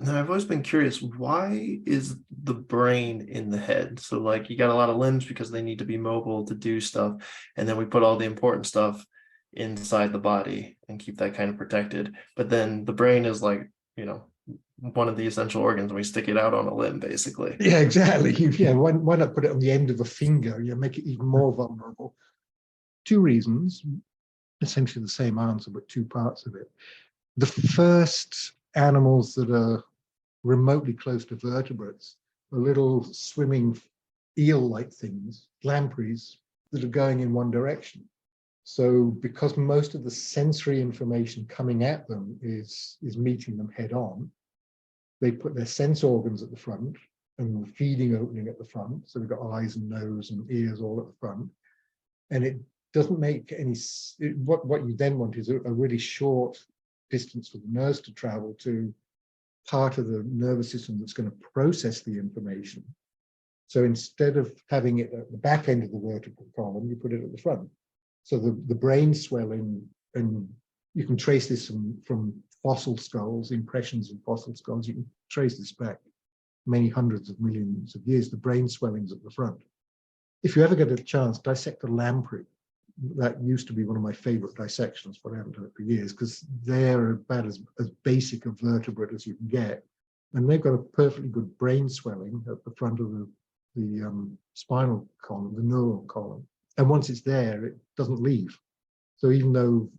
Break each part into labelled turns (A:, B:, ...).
A: And I've always been curious, why is the brain in the head? So like you got a lot of limbs because they need to be mobile to do stuff. And then we put all the important stuff inside the body and keep that kind of protected. But then the brain is like, one of the essential organs. We stick it out on a limb, basically.
B: Yeah, exactly. Yeah, why not put it on the end of a finger? You make it even more vulnerable. Two reasons, essentially the same answer, but two parts of it. The first animals that are remotely close to vertebrates are little swimming eel-like things, lampreys, that are going in one direction. So because most of the sensory information coming at them is meeting them head on, they put their sense organs at the front and the feeding opening at the front. So we've got eyes and nose and ears all at the front. And it doesn't make any, what you then want is a really short distance for the nerves to travel to part of the nervous system that's going to process the information. So instead of having it at the back end of the vertebral column, you put it at the front. So the brain swelling, and you can trace this from fossil skulls, impressions in fossil skulls. You can trace this back many hundreds of millions of years. The brain swelling's at the front. If you ever get a chance, dissect a lamprey. That used to be one of my favorite dissections, but I haven't done it for years because they're about as basic a vertebrate as you can get. And they've got a perfectly good brain swelling at the front of the spinal column, the neural column. And once it's there, it doesn't leave. So even though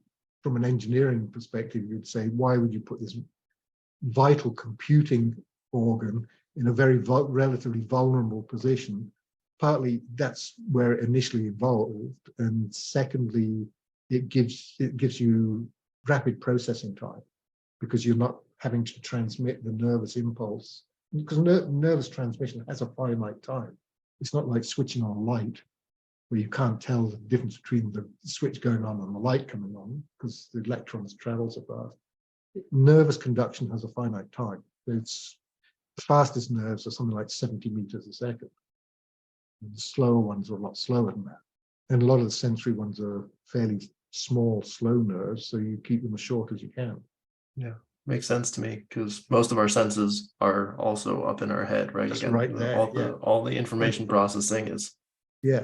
B: from an engineering perspective, you'd say, why would you put this vital computing organ in a very relatively vulnerable position? Partly that's where it initially evolved, and secondly, it gives you rapid processing time because you're not having to transmit the nervous impulse, because nervous transmission has a finite time. It's not like switching on a light where you can't tell the difference between the switch going on and the light coming on because the electrons travel so fast. Nervous conduction has a finite time. It's the fastest nerves are something like 70 meters a second. The slower ones are a lot slower than that. And a lot of the sensory ones are fairly small, slow nerves, so you keep them as short as you can.
A: Yeah, makes sense to me because most of our senses are also up in our head, right?
B: Just
A: You got
B: right there,
A: all the information processing is.
B: Yeah.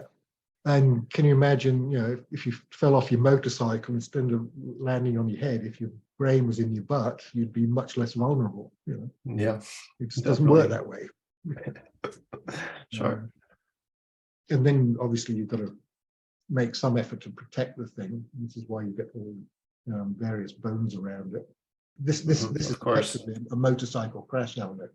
B: And can you imagine, if you fell off your motorcycle, instead of landing on your head, if your brain was in your butt, you'd be much less vulnerable.
A: Yeah,
B: it just doesn't work that way.
A: Sure.
B: And then obviously you've got to make some effort to protect the thing. This is why you get all various bones around it. This is
A: of course
B: effectively a motorcycle crash element.